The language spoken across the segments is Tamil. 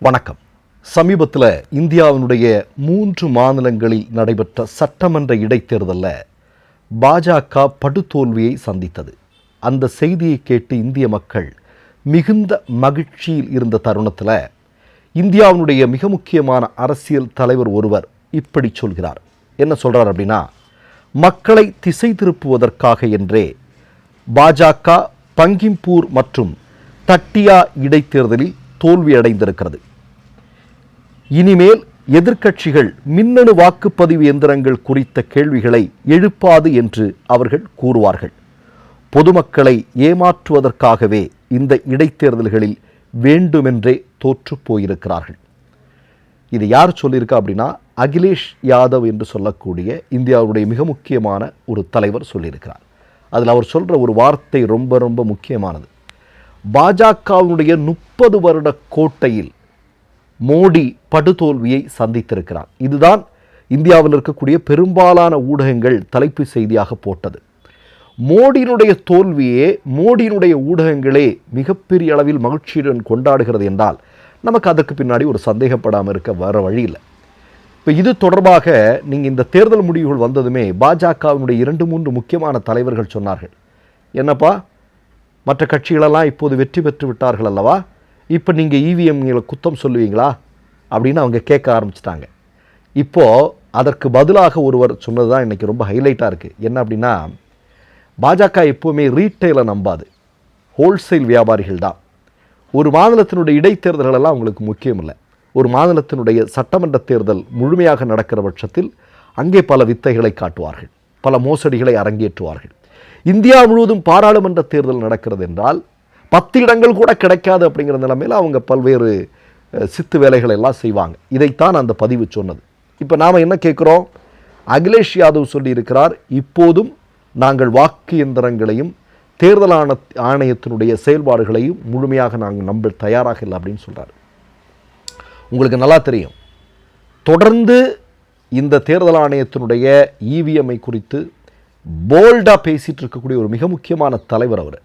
வணக்கம். சமீபத்தில் இந்தியாவினுடைய 3 மாநிலங்களில் நடைபெற்ற சட்டமன்ற இடைத்தேர்தலில் பாஜக படுதோல்வியை சந்தித்தது. அந்த செய்தியை கேட்டு இந்திய மக்கள் மிகுந்த மகிழ்ச்சியில் இருந்த தருணத்தில் இந்தியாவினுடைய மிக முக்கியமான அரசியல் தலைவர் ஒருவர் இப்படி சொல்கிறார். என்ன சொல்கிறார் அப்படின்னா, மக்களை திசை திருப்புவதற்காக என்றே பாஜக பங்கிம்பூர் மற்றும் தட்டியா இடைத்தேர்தலில் தோல்வியடைந்திருக்கிறது. இனிமேல் எதிர்க்கட்சிகள் மின்னணு வாக்குப்பதிவு எந்திரங்கள் குறித்த கேள்விகளை எழுப்பாது என்று அவர்கள் கூறுவார்கள். பொதுமக்களை ஏமாற்றுவதற்காகவே இந்த இடைத்தேர்தல்களில் வேண்டுமென்றே தோற்று போயிருக்கிறார்கள். இது யார் சொல்லியிருக்கா அப்படின்னா, அகிலேஷ் யாதவ் என்று சொல்லக்கூடிய இந்தியாவுடைய மிக முக்கியமான ஒரு தலைவர் சொல்லியிருக்கிறார். அதில் அவர் சொல்கிற ஒரு வார்த்தை ரொம்ப ரொம்ப முக்கியமானது. பாஜகவினுடைய 30 வருட கோட்டையில் மோடி படுதோல்வியை சந்தித்திருக்கிறார். இதுதான் இந்தியாவில் இருக்கக்கூடிய பெரும்பாலான ஊடகங்கள் தலைப்பு செய்தியாக போட்டது. மோடியினுடைய தோல்வியே மோடியினுடைய ஊடகங்களே மிகப்பெரிய அளவில் மகிழ்ச்சியுடன் கொண்டாடுகிறது என்றால் நமக்கு அதற்கு பின்னாடி ஒரு சந்தேகப்படாமல் இருக்க வர வழி இல்லை. இப்போ இது தொடர்பாக நீங்கள் இந்த தேர்தல் முடிவுகள் வந்ததுமே பாஜகவினுடைய 2-3 முக்கியமான தலைவர்கள் சொன்னார்கள், என்னப்பா மற்ற கட்சிகளெல்லாம் இப்போது வெற்றி பெற்று விட்டார்கள் அல்லவா, இப்போ நீங்கள் இவிஎம்களை குத்தம் சொல்லுவீங்களா அப்படின்னு அவங்க கேட்க ஆரம்பிச்சிட்டாங்க. இப்போது அதற்கு பதிலாக ஒருவர் சொன்னது தான் இன்றைக்கி ரொம்ப ஹைலைட்டாக இருக்குது. என்ன அப்படின்னா, பாஜக எப்போவுமே ரீட்டைலை நம்பாது, ஹோல்சேல் வியாபாரிகள் தான். ஒரு மாநிலத்தினுடைய இடைத்தேர்தல்களெல்லாம் அவங்களுக்கு முக்கியம் இல்லை. ஒரு மாநிலத்தினுடைய சட்டமன்ற தேர்தல் முழுமையாக நடக்கிற பட்சத்தில் அங்கே பல வித்தைகளை காட்டுவார்கள், பல மோசடிகளை அரங்கேற்றுவார்கள். இந்தியா முழுவதும் பாராளுமன்ற தேர்தல் நடக்கிறது என்றால் 10 இடங்கள் கூட கிடைக்காது அப்படிங்கிற நிலைமையில் அவங்க பல்வேறு சித்து வேலைகளை எல்லாம் செய்வாங்க. இதைத்தான் அந்த பதிவு சொன்னது. இப்போ நாம் என்ன கேட்குறோம், அகிலேஷ் யாதவ் சொல்லியிருக்கிறார், இப்போதும் நாங்கள் வாக்கு எந்திரங்களையும் தேர்தல் ஆணையத்தினுடைய செயல்பாடுகளையும் முழுமையாக நாங்கள் நம்ப தயாராக இல்லை அப்படின்னு சொல்கிறார். உங்களுக்கு நல்லா தெரியும், தொடர்ந்து இந்த தேர்தல் ஆணையத்தினுடைய இவிஎம்ஐ குறித்து போல்டாக பேசிகிட்டு இருக்கக்கூடிய ஒரு மிக முக்கியமான தலைவர் அவர்.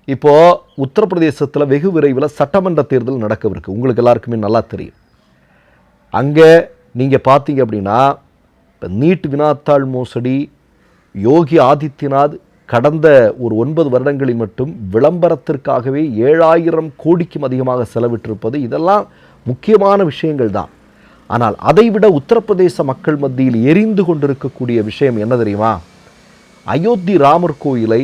இப்போது உத்தரப்பிரதேசத்தில் வெகு விரைவில் சட்டமன்ற தேர்தல் நடக்கவிருக்கு. உங்களுக்கு எல்லாருக்குமே நல்லா தெரியும். அங்கே நீங்கள் பார்த்தீங்க அப்படின்னா, இப்போ நீட் வினாத்தாள் மோசடி, யோகி ஆதித்யநாத் கடந்த ஒரு 9 வருடங்களில் மட்டும் விளம்பரத்திற்காகவே 7000 கோடிக்கும் அதிகமாக செலவிட்டிருப்பது, இதெல்லாம் முக்கியமான விஷயங்கள் தான். ஆனால் அதைவிட உத்தரப்பிரதேச மக்கள் மத்தியில் எரிந்து கொண்டிருக்கக்கூடிய விஷயம் என்ன தெரியுமா, அயோத்தி ராமர் கோயிலை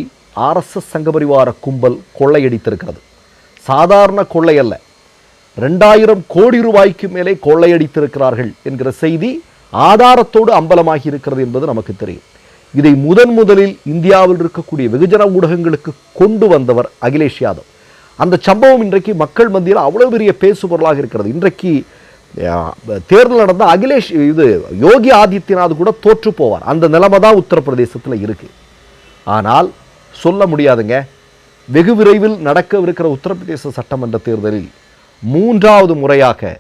RSS சங்கபரிவார கும்பல் கொள்ளையடித்திருக்கிறது. சாதாரண கொள்ளை அல்ல, 2000 கோடி ரூபாய்க்கு மேலே கொள்ளையடித்திருக்கிறார்கள் என்கிற செய்தி ஆதாரத்தோடு அம்பலமாகி இருக்கிறது என்பது நமக்கு தெரியும். இதை முதலில் இந்தியாவில் இருக்கக்கூடிய வெகுஜன ஊடகங்களுக்கு கொண்டு வந்தவர் அகிலேஷ் யாதவ். அந்த சம்பவம் இன்றைக்கு மக்கள் மத்தியில் அவ்வளவு பெரிய பேசுபொருளாக இருக்கிறது. இன்றைக்கு தேர்தல் நடந்த யோகி ஆதித்யநாத் கூட தோற்று போவார். அந்த நிலைமை தான் உத்தரப்பிரதேசத்தில் இருக்கு. ஆனால் சொல்ல முடியாதுங்க, வெகு விரைவில் நடக்கவிருக்கிற உத்தரப்பிரதேச சட்டமன்ற தேர்தலில் 3வது முறையாக,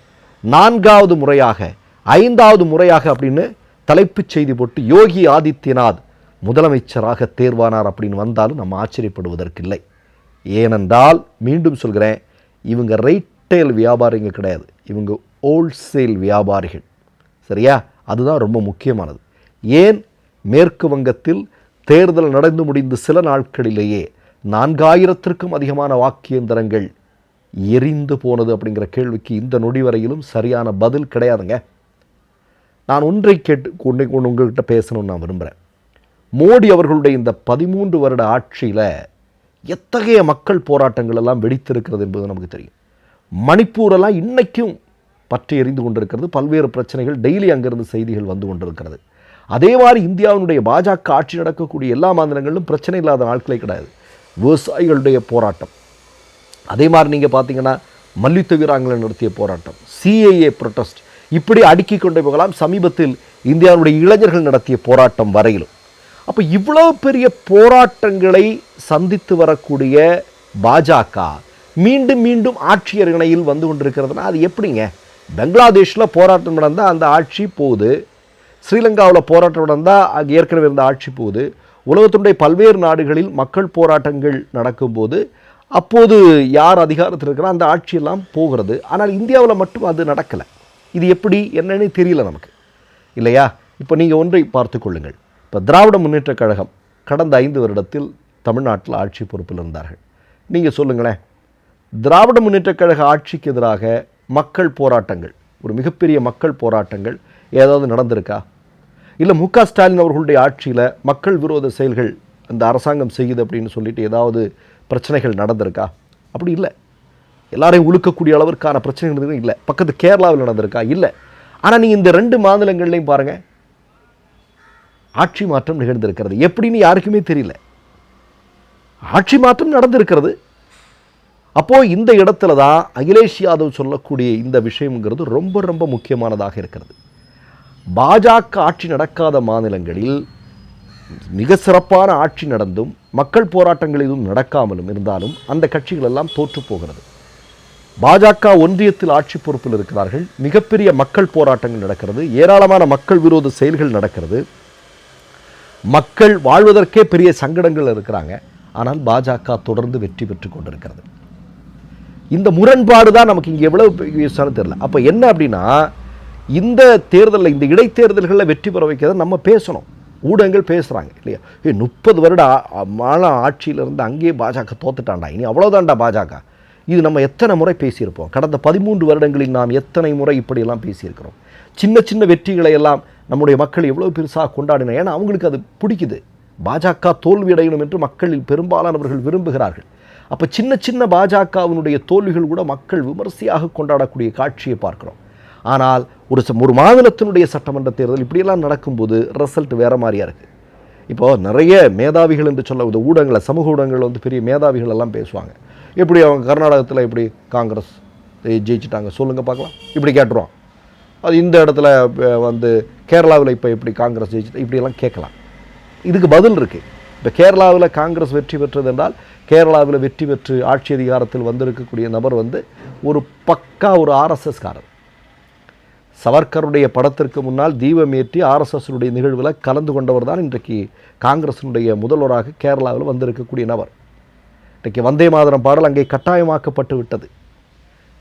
4வது முறையாக, 5வது முறையாக அப்படின்னு தலைப்புச் செய்தி போட்டு யோகி ஆதித்யநாத் முதலமைச்சராக தேர்வானார் அப்படின்னு வந்தாலும் நம்ம ஆச்சரியப்படுவதற்கில்லை. ஏனென்றால் மீண்டும் சொல்கிறேன், இவங்க ரைட்டேல் வியாபாரிங்க கிடையாது, இவங்க ஹோல்சேல் வியாபாரிகள். சரியா? அதுதான் ரொம்ப முக்கியமானது. ஏன் மேற்கு வங்கத்தில் தேர்தல் நடந்து முடிந்து சில நாட்களிலேயே 4000த்திற்கும் அதிகமான வாக்கு இயந்திரங்கள் எரிந்து போனது அப்படிங்கிற கேள்விக்கு இந்த நொடி வரையிலும் சரியான பதில் கிடையாதுங்க. நான் ஒன்றை உங்கள்கிட்ட பேசணும்னு நான் விரும்புகிறேன். மோடி அவர்களுடைய இந்த 13 வருட ஆட்சியில் எத்தகைய மக்கள் போராட்டங்கள் எல்லாம் வெடித்திருக்கிறது என்பது நமக்கு தெரியும். மணிப்பூரெல்லாம் இன்னைக்கும் பற்றி எரிந்து கொண்டிருக்கிறது. பல்வேறு பிரச்சனைகள் டெய்லி அங்கிருந்து செய்திகள் வந்து கொண்டிருக்கிறது. அதே மாதிரி இந்தியாவினுடைய பாஜக ஆட்சி நடக்கக்கூடிய எல்லா மாநிலங்களிலும் பிரச்சனை இல்லாத நாட்களே கிடையாது. விவசாயிகளுடைய போராட்டம், அதே மாதிரி நீங்கள் பார்த்தீங்கன்னா மல்யுத்த வீராங்கனை நடத்திய போராட்டம், CAA ப்ரொட்டஸ்ட், இப்படி அடுக்கி கொண்டே போகலாம். சமீபத்தில் இந்தியாவுடைய இளைஞர்கள் நடத்திய போராட்டம் வரையிலும். அப்போ இவ்வளவு பெரிய போராட்டங்களை சந்தித்து வரக்கூடிய பாஜக மீண்டும் மீண்டும் ஆட்சியர் இணையில் வந்து கொண்டிருக்கிறதுனா அது எப்படிங்க? பங்களாதேஷில் போராட்டம் நடந்தால் அந்த ஆட்சி போகுது, ஸ்ரீலங்காவில் போராட்டம் நடந்தால் அங்கே ஏற்கனவே இருந்த ஆட்சி போகுது. உலகத்தினுடைய பல்வேறு நாடுகளில் மக்கள் போராட்டங்கள் நடக்கும்போது அப்போது யார் அதிகாரத்தில் இருக்கிறா அந்த ஆட்சியெல்லாம் போகிறது. ஆனால் இந்தியாவில் மட்டும் அது நடக்கலை. இது எப்படி என்னன்னு தெரியல நமக்கு, இல்லையா? இப்போ நீங்கள் ஒன்றை பார்த்து கொள்ளுங்கள். இப்போ திராவிட முன்னேற்றக் கழகம் கடந்த 5 வருடத்தில் தமிழ்நாட்டில் ஆட்சி பொறுப்பில் இருந்தார்கள். நீங்கள் சொல்லுங்களேன், திராவிட முன்னேற்றக் கழக ஆட்சிக்கு எதிராக மக்கள் போராட்டங்கள், ஒரு மிகப்பெரிய மக்கள் போராட்டங்கள் ஏதாவது நடந்திருக்கா? இல்லை மு.க. ஸ்டாலின் அவர்களுடைய ஆட்சியில் மக்கள் விரோத செயல்கள் அந்த அரசாங்கம் செய்யுது அப்படின்னு சொல்லிட்டு ஏதாவது பிரச்சனைகள் நடந்திருக்கா? அப்படி இல்லை. எல்லாரையும் உழுக்கக்கூடிய அளவிற்கான பிரச்சனைகள் இல்லை. பக்கத்து கேரளாவில் நடந்திருக்கா? இல்லை. ஆனால் நீங்கள் இந்த 2 மாநிலங்கள்லையும் பாருங்கள், ஆட்சி மாற்றம் நிகழ்ந்திருக்கிறது. எப்படின்னு யாருக்குமே தெரியல. ஆட்சி மாற்றம் நடந்திருக்கிறது. அப்போது இந்த இடத்துல தான் அகிலேஷ் யாதவ் சொல்லக்கூடிய இந்த விஷயம்ங்கிறது ரொம்ப ரொம்ப முக்கியமானதாக இருக்கிறது. பாஜக ஆட்சி நடக்காத மாநிலங்களில் மிக சிறப்பான ஆட்சி நடந்தும் மக்கள் போராட்டங்கள் எதுவும் நடக்காமலும் இருந்தாலும் அந்த கட்சிகள் எல்லாம் தோற்று போகிறது. பாஜக ஒன்றியத்தில் ஆட்சி பொறுப்பில் இருக்கிறார்கள். மிகப்பெரிய மக்கள் போராட்டங்கள் நடக்கிறது. ஏராளமான மக்கள் விரோத செயல்கள் நடக்கிறது. மக்கள் வாழ்வதற்கே பெரிய சங்கடங்கள் இருக்கிறாங்க. ஆனால் பாஜக தொடர்ந்து வெற்றி பெற்று கொண்டிருக்கிறது. இந்த முரண்பாடு தான் நமக்கு இங்கே எவ்வளவு தெரியல. அப்போ என்ன அப்படின்னா, இந்த தேர்தலில், இந்த இடைத்தேர்தல்களில் வெற்றி பெற வைக்கிறத நம்ம பேசணும். ஊடகங்கள் பேசுகிறாங்க இல்லையா? 30 வருட ஆட்சியிலிருந்து அங்கேயே பாஜக தோத்துட்டாண்டா, இனி அவ்வளோதாண்டா பாஜக. இது நம்ம எத்தனை முறை பேசியிருப்போம். கடந்த 13 வருடங்களில் நாம் எத்தனை முறை இப்படியெல்லாம் பேசியிருக்கிறோம். சின்ன சின்ன வெற்றிகளை எல்லாம் நம்முடைய மக்கள் எவ்வளோ பெருசாக கொண்டாடின. ஏன்னா அவங்களுக்கு அது பிடிக்குது. பாஜக தோல்வியடையணும் என்று மக்களில் பெரும்பாலானவர்கள் விரும்புகிறார்கள். அப்போ சின்ன சின்ன பாஜகவினுடைய தோல்விகள் கூட மக்கள் விமர்சையாக கொண்டாடக்கூடிய காட்சியை பார்க்குறோம். ஆனால் ஒரு மாநிலத்தினுடைய சட்டமன்ற தேர்தல் இப்படியெல்லாம் நடக்கும்போது ரிசல்ட் வேறு மாதிரியாக இருக்குது. இப்போது நிறைய மேதாவிகள் என்று சொல்ல ஊடகங்களை, சமூக ஊடகங்கள் பெரிய மேதாவிகள் எல்லாம் பேசுவாங்க. எப்படி அவங்க கர்நாடகத்தில் எப்படி காங்கிரஸ் ஜெயிச்சிட்டாங்க சொல்லுங்கள் பார்க்கலாம், இப்படி கேட்டுருவான். அது இந்த இடத்துல கேரளாவில் இப்போ எப்படி காங்கிரஸ் ஜெயிச்சிட்டா இப்படியெல்லாம் கேட்கலாம். இதுக்கு பதில் இருக்குது. இப்போ கேரளாவில் காங்கிரஸ் வெற்றி பெற்றது என்றால், கேரளாவில் வெற்றி பெற்று ஆட்சி அதிகாரத்தில் வந்திருக்கக்கூடிய நபர் ஒரு பக்கா ஒரு ஆர்எஸ்எஸ்காரர். சவர்கருடைய படத்திற்கு முன்னால் தீபம் ஏற்றி ஆர்எஸ்எஸ்னுடைய நிகழ்வில் கலந்து கொண்டவர் தான் இன்றைக்கு காங்கிரஸினுடைய முதல்வராக கேரளாவில் வந்திருக்கக்கூடிய நபர். இன்றைக்கு வந்தே மாதரம் பாடல் அங்கே கட்டாயமாக்கப்பட்டு விட்டது.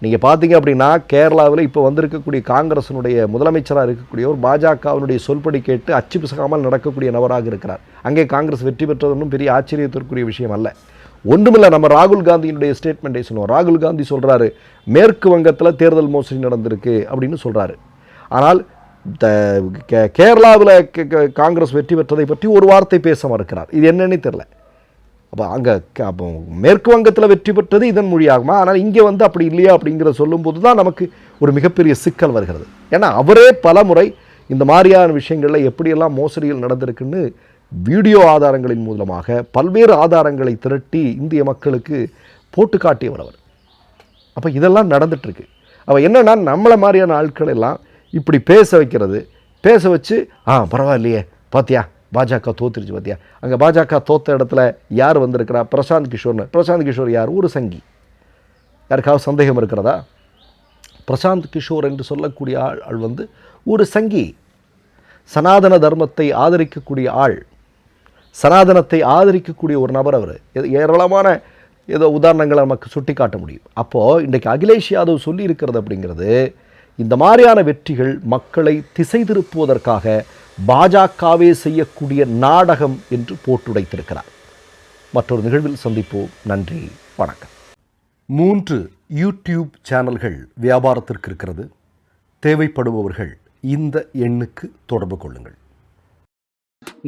நீங்கள் பார்த்தீங்க அப்படின்னா, கேரளாவில் இப்போ வந்திருக்கக்கூடிய காங்கிரஸினுடைய முதலமைச்சராக இருக்கக்கூடியவர் பாஜகவினுடைய சொல்படி கேட்டு அச்சு பிசகாமல் நடக்கக்கூடிய நபராக இருக்கிறார். அங்கே காங்கிரஸ் வெற்றி பெற்றதும் பெரிய ஆச்சரியத்திற்குரிய விஷயம் அல்ல. ஒன்றுமில்லை, நம்ம ராகுல் காந்தியினுடைய ஸ்டேட்மெண்ட்டை சொல்லுவோம். ராகுல் காந்தி சொல்கிறாரு, மேற்கு வங்கத்தில் தேர்தல் மோசடி நடந்திருக்கு அப்படின்னு சொல்கிறாரு. ஆனால் கேரளாவில் காங்கிரஸ் வெற்றி பெற்றதை பற்றி ஒரு வார்த்தை பேச மறுக்கிறார். இது என்னன்னு தெரியல. அப்போ மேற்கு வங்கத்தில் வெற்றி பெற்றது இதன் மொழியாகுமா? ஆனால் இங்கே அப்படி இல்லையா அப்படிங்கிற சொல்லும்போது தான் நமக்கு ஒரு மிகப்பெரிய சிக்கல் வருகிறது. ஏன்னா அவரே பல முறை இந்த மாதிரியான விஷயங்களில் எப்படியெல்லாம் மோசடிகள் நடந்திருக்குன்னு வீடியோ ஆதாரங்களின் மூலமாக பல்வேறு ஆதாரங்களை திரட்டி இந்திய மக்களுக்கு போட்டு காட்டியவர் அவர். அப்போ இதெல்லாம் நடந்துட்டுருக்கு. அப்போ என்னென்னா, நம்மளை மாதிரியான ஆட்கள் எல்லாம் இப்படி பேச வைக்கிறது, பேச வச்சு பரவாயில்லையே பார்த்தியா பாஜக தோத்துருச்சு பார்த்தியா. அங்கே பாஜக தோத்த இடத்துல யார் வந்திருக்கிறா? பிரசாந்த் கிஷோர்னு. பிரசாந்த் கிஷோர் யார்? ஒரு சங்கி. யாருக்காவது சந்தேகம் இருக்கிறதா? பிரசாந்த் கிஷோர் என்று சொல்லக்கூடிய ஆள் ஒரு சங்கி. சனாதன தர்மத்தை ஆதரிக்கக்கூடிய ஆள், சனாதனத்தை ஆதரிக்கக்கூடிய ஒரு நபர் அவர். ஏராளமான உதாரணங்களை நமக்கு சுட்டி காட்ட முடியும். அப்போது இன்றைக்கு அகிலேஷ் யாதவ் சொல்லி இருக்கிறது அப்படிங்கிறது, இந்த மாதிரியான வெற்றிகள் மக்களை திசை திருப்புவதற்காக பாஜகவே செய்யக்கூடிய நாடகம் என்று போட்டுடைத்திருக்கிறார். மற்றொரு நிகழ்வில் சந்திப்போம். நன்றி, வணக்கம். 3 யூடியூப் சேனல்கள் வியாபாரத்திற்கு இருக்கிறது. தேவைப்படுபவர்கள் இந்த எண்ணுக்கு தொடர்பு கொள்ளுங்கள்.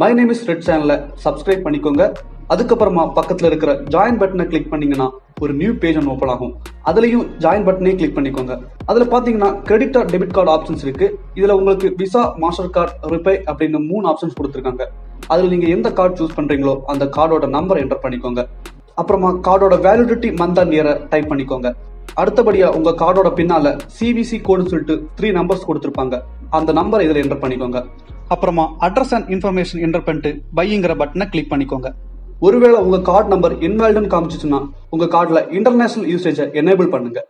மை நேம் இஸ் ரெட் சேனலை சப்ஸ்கிரைப் பண்ணிக்கோங்க. அதுக்கப்புறமா பக்கத்தில் இருக்கிற ஜாயின் பட்டனை கிளிக் பண்ணீங்கன்னா ஒரு நியூ பேஜ் ஒன்று ஓப்பன் ஆகும். அதுலயும் ஜாயின் பட்டனே கிளிக் பண்ணிக்கோங்க. அதுல பாத்தீங்கன்னா credit card, debit card options இருக்கு. இதுல உங்களுக்கு விசா, மாஸ்டர் கார்டு, ரிப்பே அப்படின்னு 3 ஆப்ஷன்ஸ் கொடுத்துருக்காங்க. அதுல நீங்க எந்த கார்டு சூஸ் பண்றீங்களோ அந்த கார்டோட நம்பர் என்டர் பண்ணிக்கோங்க. அப்புறமா கார்டோட வேலிடிட்டி மந்த் அண்ட் இயரை டைப் பண்ணிக்கோங்க. அடுத்தபடியா உங்க கார்டோட பின்னால சிவிசி கோடுன்னு சொல்லிட்டு 3 நம்பர்ஸ் கொடுத்துருப்பாங்க. அந்த நம்பர் இதுல என்டர் பண்ணிக்கோங்க. அப்புறமா அட்ரஸ் அண்ட் இன்ஃபர்மேஷன் என்டர் பண்ணிட்டு பைங்கிற பட்டனை கிளிக் பண்ணிக்கோங்க. ஒருவேளை உங்க கார்டு நம்பர் இன்வாலிட்னு காமிச்சிச்சுன்னா உங்க கார்டுல இன்டர்நேஷனல் யூசேஜை எனேபிள் பண்ணுங்க.